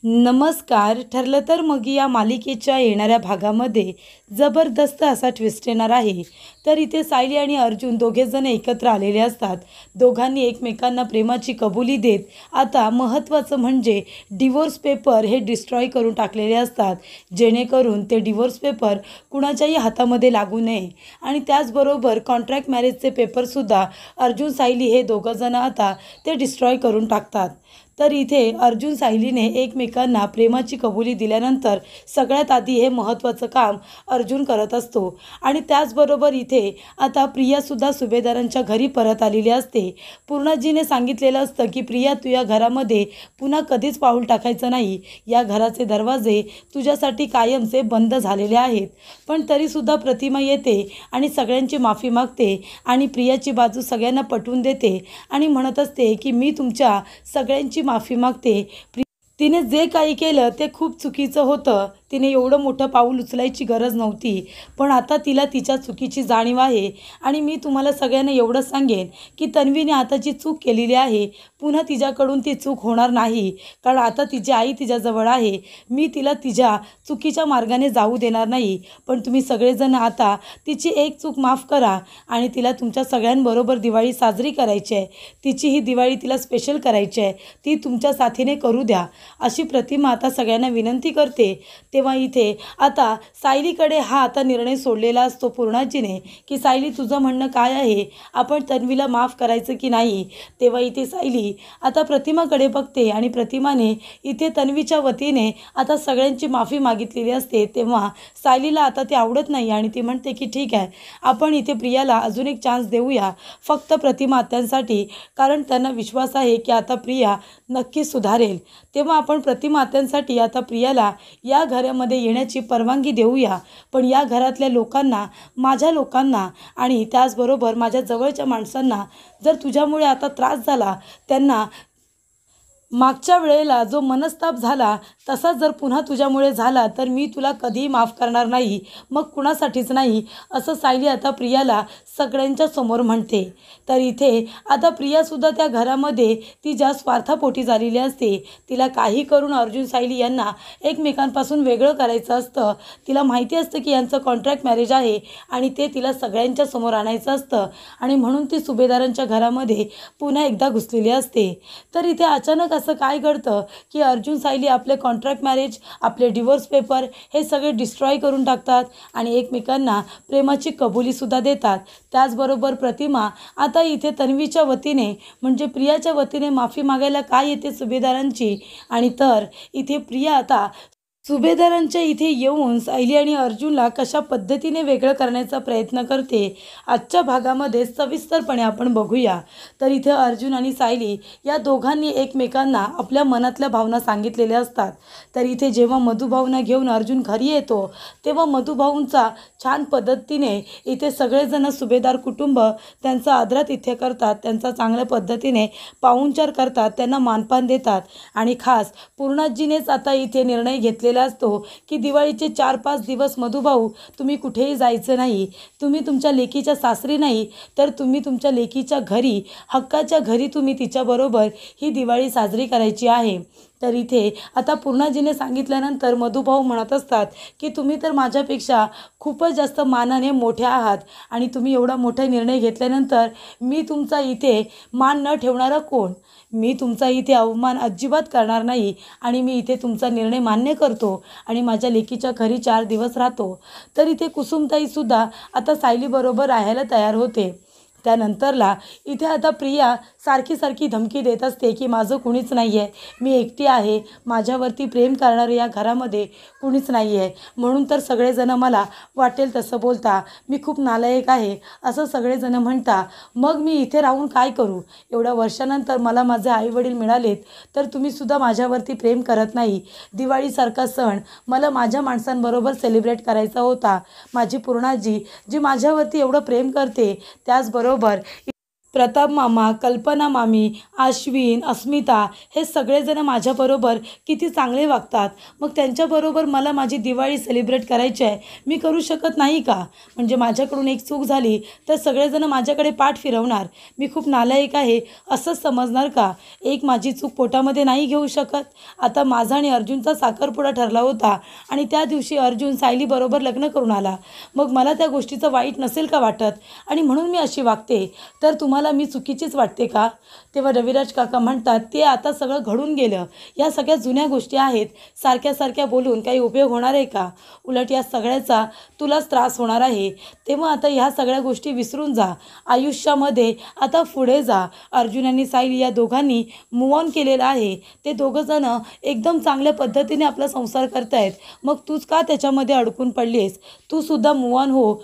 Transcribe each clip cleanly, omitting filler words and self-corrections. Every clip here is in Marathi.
नमस्कार. ठरलं तर मग या मालिकेच्या येणाऱ्या भागामध्ये जबरदस्त असा ट्विस्ट येणार आहे. तर इथे सायली आणि अर्जुन दोघेजण एकत्र आलेले असतात. दोघांनी एकमेकांना प्रेमाची कबुली देत आता महत्त्वाचं म्हणजे डिवोर्स पेपर हे डिस्ट्रॉय करून टाकलेले असतात, जेणेकरून ते डिवोर्स पेपर कुणाच्याही हातामध्ये लागू नये. आणि त्याचबरोबर कॉन्ट्रॅक्ट मॅरेजचे पेपरसुद्धा अर्जुन सायली हे दोघंजणं आता ते डिस्ट्रॉय करून टाकतात. तर इथे अर्जुन सायलीने एकमेकांना प्रेमाची कबुली दिल्यानंतर सगळ्यात आधी हे महत्त्वाचं काम अर्जुन करत असतो. आणि त्याचबरोबर इथे आता प्रियासुद्धा सुभेदारांच्या घरी परत आलेली असते. पूर्णाजीने सांगितलेलं असतं की प्रिया, तू या घरामध्ये पुन्हा कधीच पाऊल टाकायचं नाही. या घराचे दरवाजे तुझ्यासाठी कायमचे बंद झालेले आहेत. पण तरीसुद्धा प्रतिमा येते आणि सगळ्यांची माफी मागते आणि प्रियाची बाजू सगळ्यांना पटवून देते आणि म्हणत असते की मी तुमच्या सगळ्यांची माफी मागते. तिने जे काही केलं ते खूप चुकीचं होतं. तिने एवढं मोठं पाऊल उचलायची गरज नव्हती. पण आता तिला तिच्या चुकीची जाणीव आहे. आणि मी तुम्हाला सगळ्यांना एवढं सांगेन की तन्वीने आता जी चूक केलेली आहे, पुन्हा तिच्याकडून ती चूक होणार नाही. कारण आता तिची आई तिच्याजवळ आहे. मी तिला तिच्या चुकीच्या मार्गाने जाऊ देणार नाही. पण तुम्ही सगळेजण आता तिची एक चूक माफ करा आणि तिला तुमच्या सगळ्यांबरोबर दिवाळी साजरी करायची आहे. तिची ही दिवाळी तिला स्पेशल करायची आहे. ती तुमच्या साथीने करू द्या, अशी प्रतिमा आता सगळ्यांना विनंती करते. तेव्हा इथे आता सायलीकडे हा आता निर्णय सोडलेला असतो पूर्णाजीने की सायली, तुझं म्हणणं काय आहे? आपण तन्वीला माफ करायचं की नाही? तेव्हा इथे सायली आता प्रतिमाकडे बघते आणि प्रतिमाने इथे तन्वीच्या वतीने आता सगळ्यांची माफी मागितलेली असते. तेव्हा सायलीला आता ते आवडत नाही आणि ती म्हणते की ठीक आहे, आपण इथे प्रियाला अजून एक चान्स देऊया, फक्त प्रतिमा आत्यांसाठी. कारण त्यांना विश्वास आहे की आता प्रिया नक्की सुधारेल. तेव्हा आपण प्रतिमा आत्यांसाठी आता प्रियाला या घरामध्ये येण्याची परवानगी देऊया. पण या घरातल्या लोकांना, माझ्या लोकांना आणि त्याचबरोबर माझ्या जवळच्या माणसांना जर तुझ्यामुळे आता त्रास झाला, त्यांना मागच्या वेळेला जो मनस्ताप झाला तसा जर पुन्हा तुझ्यामुळे झाला, तर मी तुला कधीही माफ करणार नाही, मग कुणासाठीच नाही, असं सायली आता प्रियाला सगळ्यांच्या समोर म्हणते. तर इथे आता प्रियासुद्धा त्या घरामध्ये ती ज्या स्वार्थापोटी झालेली असते. तिला काही करून अर्जुन सायली यांना एकमेकांपासून वेगळं करायचं असतं. तिला माहिती असतं की यांचं कॉन्ट्रॅक्ट मॅरेज आहे आणि ते तिला सगळ्यांच्या समोर आणायचं असतं. आणि म्हणून ती सुभेदारांच्या घरामध्ये पुन्हा एकदा घुसलेली असते. तर इथे अचानक असं काय घडतं की अर्जुन सायली आपले कॉन्ट्रॅक्ट मॅरेज, आपले डिवोर्स पेपर हे सगळे डिस्ट्रॉय करून टाकतात आणि एकमेकांना प्रेमाची कबुलीसुद्धा देतात. त्याचबरोबर प्रतिमा आता इथे तन्वीच्या वतीने म्हणजे प्रियाच्या वतीने माफी मागायला काय येते सुभेदारांची. आणि तर इथे प्रिया आता सुभेदारांच्या इथे येऊन सायली आणि अर्जुनला कशा पद्धतीने वेगळं करण्याचा प्रयत्न करते, आजच्या भागामध्ये सविस्तरपणे आपण बघूया. तर इथे अर्जुन आणि सायली या दोघांनी एकमेकांना आपल्या मनातल्या भावना सांगितलेल्या असतात. तर इथे जेव्हा मधुभाऊंना घेऊन अर्जुन घरी येतो, तेव्हा मधुभाऊंचा छान पद्धतीने इथे सगळेजण सुभेदार कुटुंब त्यांचा आदरातिथ्य करतात, त्यांचा चांगल्या पद्धतीने पाहुणचार करतात, त्यांना मानपान देतात. आणि खास पूर्णाजीनेच आता इथे निर्णय घेतलेला असतो की दिवाळीचे 4-5 दिवस मधुभाऊ तुम्ही कुठेही जायचं नाही. तुम्ही तुमच्या लेकीच्या सासरी नाही, तर तुम्ही तुमच्या लेकीच्या घरी, हक्काच्या घरी तुम्ही तिच्याबरोबर ही दिवाळी साजरी करायची आहे. तर इथे आता पूर्णाजीने सांगितल्यानंतर मधुभाऊ म्हणत असतात की तुम्ही तर माझ्यापेक्षा खूपच जास्त मानाने मोठे आहात आणि तुम्ही एवढा मोठा निर्णय घेतल्यानंतर मी तुमचा इथे मान न ठेवणारा कोण? मी तुमचा इथे अवमान अजिबात करणार नाही आणि मी इथे तुमचा निर्णय मान्य करतो आणि माझ्या लेकीच्या घरी 4 दिवस राहतो. तर इथे कुसुमताईसुद्धा आता सायलीबरोबर राहायला तयार होते. त्यानंतरला इथे आता प्रिया सारखी धमकी देत असते की माझं कुणीच नाही आहे, मी एकटी आहे, माझ्यावरती प्रेम करणारं या घरामध्ये कुणीच नाही आहे, म्हणून तर सगळेजण मला वाटेल तसं बोलता, मी खूप नालायक आहे असं सगळेजण म्हणता. मग मी इथे राहून काय करू? एवढ्या वर्षानंतर मला माझे आईवडील मिळालेत, तर तुम्हीसुद्धा माझ्यावरती प्रेम करत नाही. दिवाळीसारखा सण मला माझ्या माणसांबरोबर सेलिब्रेट करायचा होता. माझी पूर्णाजी जी माझ्यावरती एवढं प्रेम करते, त्याचबरोबर प्रताप मामा, कल्पना मामी, अश्विन, अस्मिता हे सगळेजण माझ्याबरोबर किती चांगले वागतात. मग त्यांच्याबरोबर मला माझी दिवाळी सेलिब्रेट करायची आहे, मी करू शकत नाही का? म्हणजे माझ्याकडून एक चूक झाली तर सगळेजण माझ्याकडे पाठ फिरवणार, मी खूप नालायक आहे असंच समजणार का? एक माझी चूक पोटामध्ये नाही घेऊ शकत. आता माझा आणि अर्जुनचा साखरपुडा ठरला होता आणि त्या दिवशी अर्जुन सायलीबरोबर लग्न करून आला. मग मला त्या गोष्टीचं वाईट नसेल का वाटत? आणि म्हणून मी अशी वागते, तर तुम्हाला मी चुकीचीच वाटते का? तेव्हा रविराज काका म्हणतात, ते आता सगळं घडून गेलं, या सगळ्या जुन्या गोष्टी आहेत, सारख्या सारख्या बोलून काही उपयोग होणार आहे का? उलट या सगळ्याचा तुलाच त्रास होणार आहे. तेव्हा आता ह्या सगळ्या गोष्टी विसरून जा, आयुष्यामध्ये आता पुढे जा. अर्जुन आणि सायली या दोघांनी मूव ऑन केलेलं आहे. ते दोघंजण एकदम चांगल्या पद्धतीने आपला संसार करतायत. मग तूच का त्याच्यामध्ये अडकून पडलीस? तू सुद्धा मूव ऑन हो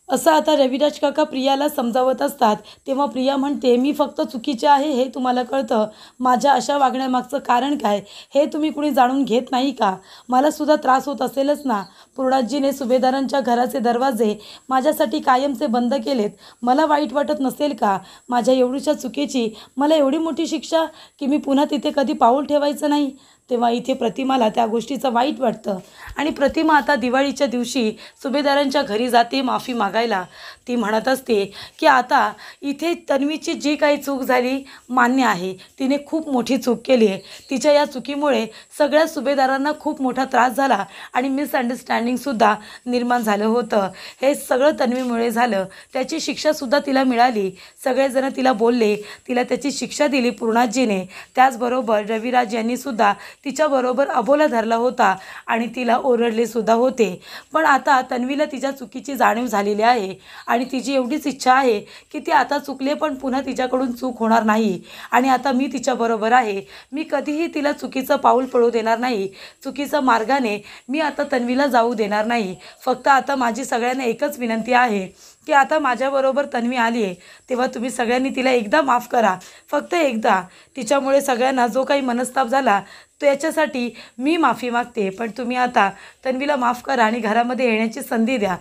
असं आता रविराज काका प्रियाला समजावत असतात. तेव्हा प्रिया म्हणते, मी फक्त चुकीचे आहे हे तुम्हाला कळतं, माझ्या अशा वागण्यामागचं कारण काय हे तुम्ही कुणी जाणून घेत नाही का? मला सुद्धा त्रास होत असेलच ना. पूर्णाजीने सुभेदारांच्या घराचे दरवाजे माझ्यासाठी कायमचे बंद केलेत, मला वाईट वाटत नसेल का? माझ्या एवढीशा चुकीची मला एवढी मोठी शिक्षा की मी पुन्हा तिथे कधी पाऊल ठेवायचं नाही. तेव्हा इथे प्रतिमाला त्या गोष्टीचं वाईट वाटतं आणि प्रतिमा आता दिवाळीच्या दिवशी सुभेदारांच्या घरी जाते माफी मागायला. ती म्हणत असते की आता इथे तन्वीची जी काही चूक झाली मान्य आहे, तिने खूप मोठी चूक केली आहे. तिच्या या चुकीमुळे सगळ्या सुभेदारांना खूप मोठा त्रास झाला आणि मिसअंडरस्टँडिंगसुद्धा निर्माण झालं होतं. हे सगळं तन्वीमुळे झालं, त्याची शिक्षासुद्धा तिला मिळाली. सगळेजण तिला बोलले, तिला त्याची शिक्षा दिली पूर्णाजीने. त्याचबरोबर रविराज यांनीसुद्धा तिच्याबरोबर अबोला धरला होता आणि तिला ओरडले सुद्धा होते. पण आता तन्वीला तिच्या चुकीची जाणीव झालेली आहे आणि तिची एवढीच इच्छा आहे की ती आता चुकले पण पुन्हा तिच्याकडून चूक होणार नाही. आणि आता मी तिच्याबरोबर आहे, मी कधीही तिला चुकीचं पाऊल पडू देणार नाही, चुकीच्या मार्गाने मी आता तन्वीला जाऊ देणार नाही. फक्त आता माझी सगळ्यांना एकच विनंती आहे की आता माझ्याबरोबर तन्वी आली आहे, तेव्हा तुम्ही सगळ्यांनी तिला एकदा माफ करा, फक्त एकदा. तिच्यामुळे सगळ्यांना जो काही मनस्ताप झाला तो याच्यासाठी मी माफी मागते, पण तुम्ही आता तन्वीला माफ करा आणि घरामध्ये येण्याची संधी द्या.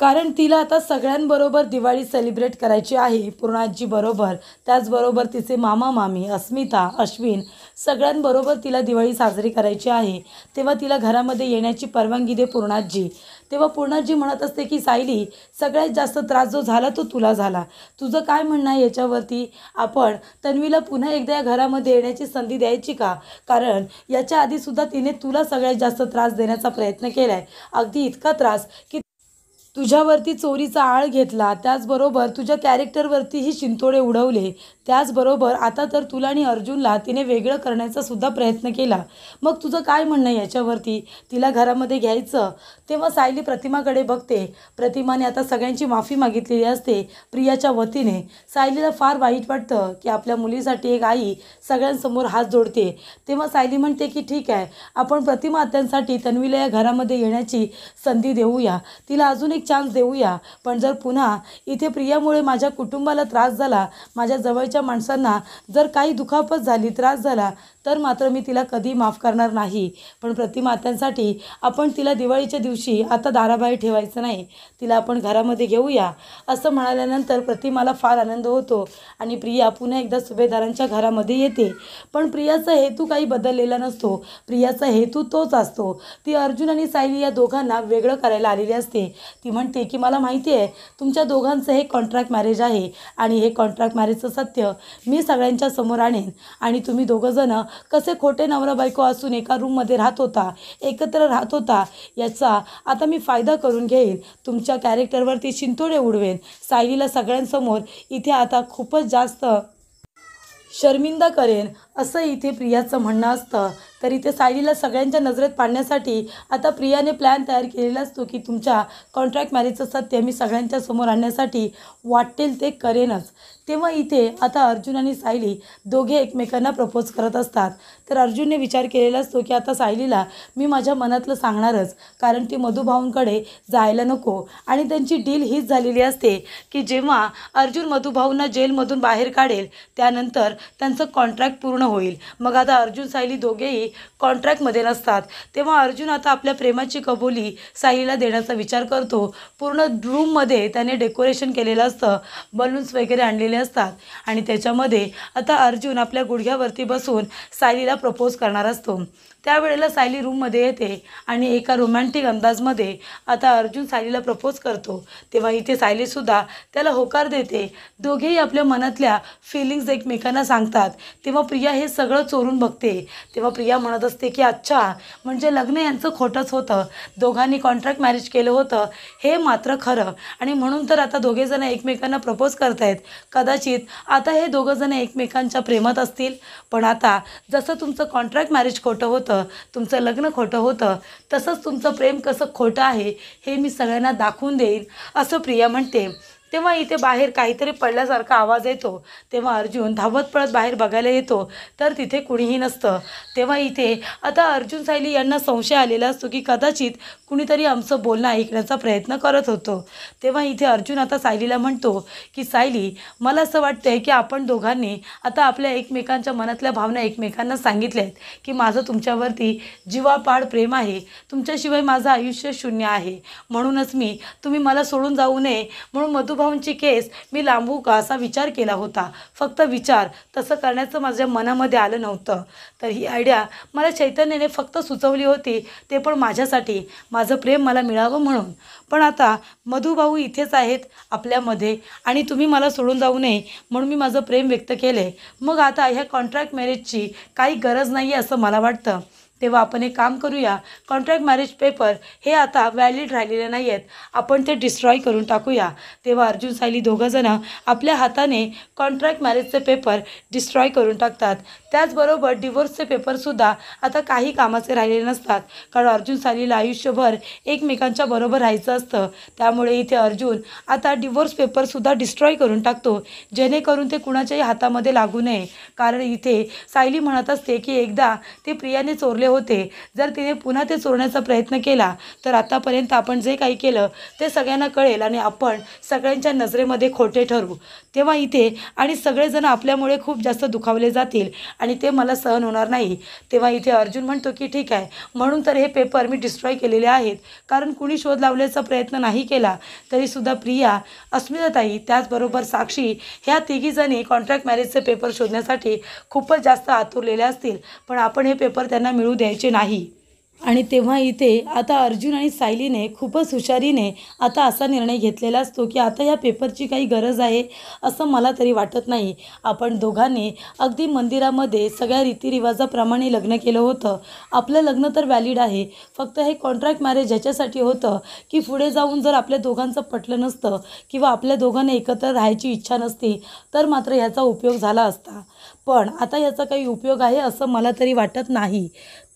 कारण तिला आता सगळ्यांबरोबर दिवाळी सेलिब्रेट करायची आहे, पूर्णाजीबरोबर, त्याचबरोबर तिचे मामा मामी, अस्मिता, अश्विन सगळ्यांबरोबर तिला दिवाळी साजरी करायची आहे. तेव्हा तिला घरामध्ये येण्याची परवानगी दे पूर्णाजी. तेव्हा पूर्णाजी म्हणत असते की सायली, सगळ्यात जास्त त्रास जो झाला तो तुला झाला, तुझं काय म्हणणं आहे याच्यावरती? आपण तन्वीला पुन्हा एकदा या घरामध्ये येण्याची संधी द्यायची का? कारण याच्या आधीसुद्धा तिने तुला सगळ्यात जास्त त्रास देण्याचा प्रयत्न केला आहे, अगदी इतका त्रास की तुझ्यावरती चोरीचा आळ घेतला, त्याचबरोबर तुझ्या कॅरेक्टरवरतीही शिंतोडे उडवले. त्याचबरोबर आता तर तुला आणि अर्जुनला तिने वेगळं करण्याचा सुद्धा प्रयत्न केला. मग तुझं काय म्हणणं आहे याच्यावरती? तिला घरामध्ये घ्यायचं? तेव्हा सायली प्रतिमाकडे बघते. प्रतिमाने आता सगळ्यांची माफी मागितलेली असते प्रियाच्या वतीने. सायलीला फार वाईट वाटतं की आपल्या मुलीसाठी एक आई सगळ्यांसमोर हात जोडते. तेव्हा सायली म्हणते की ठीक आहे, आपण प्रतिमा आत्यांसाठी तन्वीला या घरामध्ये येण्याची संधी देऊया, तिला अजून एक चान्स देऊया. पण जर पुन्हा इथे प्रियामुळे माझ्या कुटुंबाला त्रास झाला, माझ्या जवळच्या माणसांना जर काही दुखापत झाली, त्रास झाला, तर मात्र मी तिला कधी माफ करणार नाही. पण प्रतिमात्यांसाठी आपण तिला दिवाळीच्या दिवशी आता दाराबाहेर ठेवायचं नाही, तिला आपण घरामध्ये घेऊया. असं म्हणाल्यानंतर प्रतिमाला फार आनंद होतो आणि प्रिया पुन्हा एकदा सुभेदारांच्या घरामध्ये येते. पण प्रियाचा हेतू काही बदललेला नसतो, प्रियाचा हेतू तोच असतो. ती अर्जुन आणि सायली या दोघांना वेगळं करायला आलेली असते. ती म्हणते की मला माहिती आहे तुमच्या दोघांचं हे कॉन्ट्रॅक्ट मॅरेज आहे आणि हे कॉन्ट्रॅक्ट मॅरेजचं सत्य मी सगळ्यांच्या समोर आणेन. आणि तुम्ही दोघंजणं कसे खोटे नवरा बायको असून एका रूममध्ये राहत होता, एकत्र राहत होता, याचा आता मी फायदा करून घेईन, तुमच्या कॅरेक्टरवरती शिंतोडे उडवेन, सायलीला सगळ्यांसमोर इथे आता खूपच जास्त शर्मिंदा करेन, असं इथे प्रियाचं म्हणणं असतं. तर इथे सायलीला सगळ्यांच्या नजरेत पाडण्यासाठी आता प्रियाने प्लॅन तयार केलेला असतो की तुमच्या कॉन्ट्रॅक्ट मॅरेजचं सत्य मी सगळ्यांच्या समोर आणण्यासाठी वाटेल ते करेनच. तेव्हा इथे आता अर्जुन आणि सायली दोघे एकमेकांना प्रपोज करत असतात. तर अर्जुनने विचार केलेला असतो की आता सायलीला मी माझ्या मनातलं सांगणारच, कारण ती मधुभाऊंकडे जायला नको. आणि त्यांची डील हीच झालेली असते की जेव्हा अर्जुन मधुभाऊंना जेलमधून बाहेर काढेल त्यानंतर त्यांचं कॉन्ट्रॅक्ट पूर्ण पूर्ण होईल. मग आता अर्जुन सायली दोघेही कॉन्ट्रॅक्टमध्ये नसतात. तेव्हा अर्जुन आता आपल्या प्रेमाची कबुली सायलीला देण्याचा विचार करतो. पूर्ण रूममध्ये त्याने डेकोरेशन केलेलं असतं, बलून्स वगैरे आणलेले असतात आणि त्याच्यामध्ये आता अर्जुन आपल्या गुडघ्यावरती बसून सायलीला प्रपोज करणार असतो. त्यावेळेला सायली रूममध्ये येते आणि एका रोमॅन्टिक अंदाजमध्ये आता अर्जुन सायलीला प्रपोज करतो. तेव्हा इथे सायलीसुद्धा त्याला होकार देते. दोघेही आपल्या मनातल्या फिलिंग्स एकमेकांना सांगतात. तेव्हा प्रिया हे सगळं चोरून बघते. तेव्हा प्रिया म्हणत असते की अच्छा, म्हणजे लग्न यांचं खोटंच होतं, दोघांनी कॉन्ट्रॅक्ट मॅरेज केलं होतं हे मात्र खरं, आणि म्हणून तर आता दोघेजण एकमेकांना प्रपोज करतायत. कदाचित आता हे दोघंजण एकमेकांच्या प्रेमात असतील. पण आता जसं तुमचं कॉन्ट्रॅक्ट मॅरेज खोटं होतं, तुमचं लग्न खोटं होतं, तसंच तुमचं प्रेम कसं खोटं आहे हे मी सगळ्यांना दाखवून देईन, असं प्रिया म्हणते. तेव्हा इथे बाहेर काहीतरी पडल्यासारखा आवाज येतो. तेव्हा अर्जुन धावत पळत बाहेर बघायला येतो तर तिथे कुणीही नसतं. तेव्हा इथे आता अर्जुन सायली यांना संशय आलेला असतो की कदाचित कुणीतरी आमचं बोलणं ऐकण्याचा प्रयत्न करत होतो. तेव्हा इथे अर्जुन आता सायलीला म्हणतो की सायली, मला असं वाटतंय की आपण दोघांनी आता आपल्या एकमेकांच्या मनातल्या भावना एकमेकांना सांगितल्या आहेत की माझं तुमच्यावरती जीवापाड प्रेम आहे, तुमच्याशिवाय माझं आयुष्य शून्य आहे. म्हणूनच तुम्ही मला सोडून जाऊ नये म्हणून मधुभाऊंची केस मी लांबवू का असा विचार केला होता. फक्त विचार, तसं करण्याचं माझ्या मनामध्ये आलं नव्हतं. तर ही आयडिया मला चैतन्याने फक्त सुचवली होती, ते पण माझ्यासाठी, माझं प्रेम मला मिळावं म्हणून. पण आता मधुभाऊ इथेच आहेत आपल्यामध्ये आणि तुम्ही मला सोडून जाऊ नये म्हणून मी माझं प्रेम व्यक्त केले. मग आता ह्या कॉन्ट्रॅक्ट मॅरेजची काही गरज नाही आहे असं मला वाटतं. तेव्हा आपण एक काम करूया, कॉन्ट्रॅक्ट मॅरेज पेपर हे आता व्हॅलिड राहिलेले नाही आहेत, आपण ते डिस्ट्रॉय करून टाकूया. तेव्हा अर्जुन सायली दोघंजणं आपल्या हाताने कॉन्ट्रॅक्ट मॅरेजचे पेपर डिस्ट्रॉय करून टाकतात. त्याचबरोबर डिवोर्सचे पेपरसुद्धा आता काही कामाचे राहिलेले नसतात, कारण अर्जुन सायलीला आयुष्यभर एकमेकांच्या बरोबर राहायचं असतं. त्यामुळे इथे अर्जुन आता डिवोर्स पेपरसुद्धा डिस्ट्रॉय करून टाकतो, जेणेकरून ते कुणाच्याही हातामध्ये लागू नये. कारण इथे सायली म्हणत असते की एकदा ते प्रियाने चोरले होते, जर तिने पुन्हा ते चोरण्याचा प्रयत्न केला तर आतापर्यंत आपण जे काही केलं ते सगळ्यांना कळेल आणि आपण सगळ्यांच्या नजरेमध्ये खोटे ठरू. तेव्हा इथे आणि सगळेजण आपल्यामुळे खूप जास्त दुखावले जातील आणि ते मला सहन होणार नाही. तेव्हा इथे अर्जुन म्हणतो की ठीक आहे, म्हणून तर हे पेपर मी डिस्ट्रॉय केलेले आहेत, कारण कुणी शोध लावण्याचा प्रयत्न नाही केला तरीसुद्धा प्रिया, अस्मिताताई, त्याचबरोबर साक्षी ह्या तिघीजणी कॉन्ट्रॅक्ट मॅरेजचे पेपर शोधण्यासाठी खूपच जास्त आतुरलेल्या असतील. पण आपण हे पेपर त्यांना मिळू द्यायचे नाही. आणि तेव्हा इथे आता अर्जुन आणि सायलीने खूपच हुशारीने आता असा निर्णय घेतलेला असतो की आता या पेपरची काही गरज आहे असं मला तरी वाटत नाही. आपण दोघांनी अगदी मंदिरामध्ये सगळ्या रीतिरिवाजाप्रमाणे लग्न केलं होतं, आपलं लग्न तर व्हॅलिड आहे. फक्त हे कॉन्ट्रॅक्ट मॅरेज ह्याच्यासाठी होतं की पुढे जाऊन जर आपल्या दोघांचं पटलं नसतं किंवा आपल्या दोघांना एकत्र राहायची इच्छा नसती तर मात्र ह्याचा उपयोग झाला असता. पण आता याचा काही उपयोग आहे असं मला तरी वाटत नाही.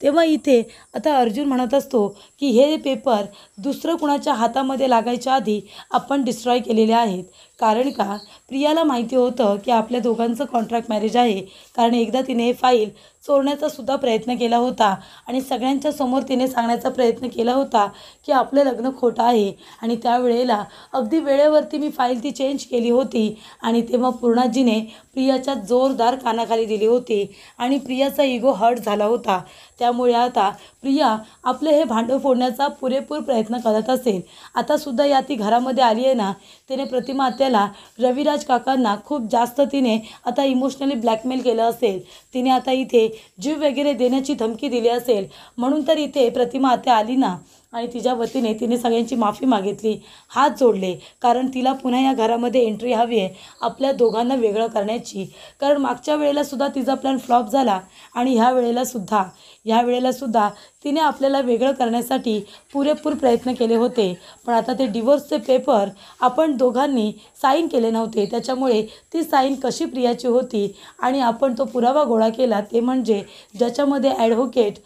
तेव्हा इथे आता अर्जुन म्हणत असतो की हे पेपर दुसरं कुणाच्या हातामध्ये लागायच्या आधी आपण डिस्ट्रॉय केलेले आहेत. कारण का, प्रियाला माहिती होतं की आपल्या दोघांचं कॉन्ट्रॅक्ट मॅरेज आहे, कारण एकदा तिने हे फाईल चोरण्याचा सुद्धा प्रयत्न केला होता आणि सगळ्यांच्या समोर तिने सांगण्याचा प्रयत्न केला होता की आपलं लग्न खोटं आहे. आणि त्यावेळेला अगदी वेळेवरती मी फाईल ती चेंज केली होती आणि तेव्हा पूर्णाजीने प्रियाच्या जोरदार कानाखाली दिली होती आणि प्रियाचा इगो हर्ट झाला होता. त्यामुळे आता प्रिया आपले हे भांडं फोडण्याचा पुरेपूर प्रयत्न करत असेल. आता सुद्धा या ती घरामध्ये आली आहे ना, तिने प्रतिमा आत्याला, रविराज काकांना खूप जास्त तिने आता इमोशनली ब्लॅकमेल केलं असेल. तिने आता इथे जीव वगैरे देण्याची धमकी दिली असेल. म्हणून तर इथे प्रतिमा आत्या आली ना आणि तिच्या वतीने तिने सगळ्यांची माफी मागितली, हात जोडले, कारण तिला पुन्हा या घरामध्ये एंट्री हवी आहे आपल्या दोघांना वेगळं करण्याची. कारण मागच्या वेळेला सुद्धा तिचा प्लॅन फ्लॉप झाला आणि ह्या वेळेला सुद्धा तिने आपल्याला वेगळं करण्यासाठी पुरेपूर प्रयत्न केले होते. पण आता ते डिवोर्सचे पेपर आपण दोघांनी साईन केले नव्हते, त्याच्यामुळे ती साईन कशी प्रियाची होती आणि आपण तो पुरावा गोळा केला, ते म्हणजे ज्याच्यामध्ये ॲडव्होकेट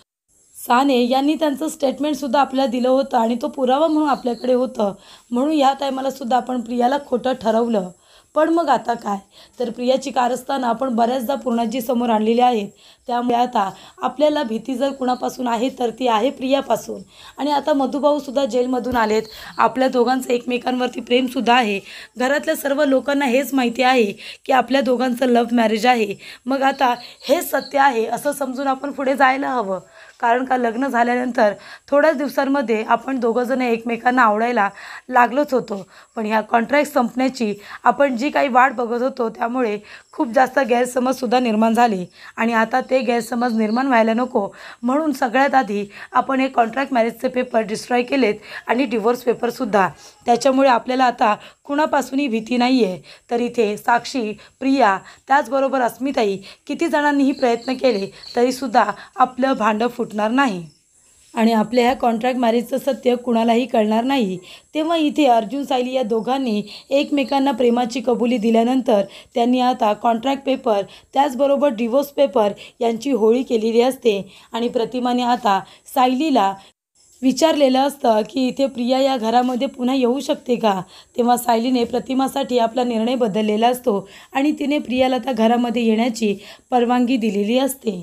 साने यांनी त्यांचं स्टेटमेंटसुद्धा आपल्याला दिलं होतं आणि तो पुरावा म्हणून आपल्याकडे होतं. म्हणून या टायमाला सुद्धा आपण प्रियाला खोटं ठरवलं. पण मग आता काय, तर प्रियाची कारस्थानं आपण बऱ्याचदा पूर्णाजी समोर आणलेली आहेत. त्यामुळे आता आपल्याला भीती जर कुणापासून आहे तर ती आहे प्रियापासून. आणि आता मधुभाऊसुद्धा जेलमधून आलेत. आपल्या दोघांचं एकमेकांवरती प्रेमसुद्धा आहे. घरातल्या सर्व लोकांना हेच माहिती आहे की आपल्या दोघांचं लव्ह मॅरेज आहे. मग आता हेच सत्य आहे असं समजून आपण पुढे जायला हवं. कारण का लग्न झाल्यानंतर थोड्याच दिवसांमध्ये आपण दोघंजण एकमेकांना आवडायला लागलोच होतो. पण ह्या कॉन्ट्रॅक्ट संपण्याची आपण जी काही वाट बघत होतो त्यामुळे खूप जास्त गैरसमजसुद्धा निर्माण झाले. आणि आता ते गैरसमज निर्माण व्हायला नको म्हणून सगळ्यात आधी आपण हे कॉन्ट्रॅक्ट मॅरेजचे पेपर डिस्ट्रॉय केलेत आणि डिवोर्स पेपरसुद्धा. त्याच्यामुळे आपल्याला आता कुणापासूनही भीती नाही आहे. तर इथे साक्षी, प्रिया, त्याचबरोबर अस्मिताई किती जणांनीही प्रयत्न केले तरीसुद्धा आपलं भांडं फुटणार नाही आणि आपल्या ह्या कॉन्ट्रॅक्ट मॅरेजचं सत्य कुणालाही कळणार नाही. तेव्हा इथे अर्जुन सायली या दोघांनी एकमेकांना प्रेमाची कबुली दिल्यानंतर त्यांनी आता कॉन्ट्रॅक्ट पेपर त्याचबरोबर डिवोर्स पेपर यांची होळी केलेली असते. आणि प्रतिमाने आता सायलीला विचारलेलं असतं की इथे प्रिया या घरामध्ये पुन्हा येऊ शकते का. तेव्हा सायलीने प्रतिमासाठी आपला निर्णय बदललेला असतो आणि तिने प्रियाला त्या घरामध्ये येण्याची परवानगी दिलेली असते.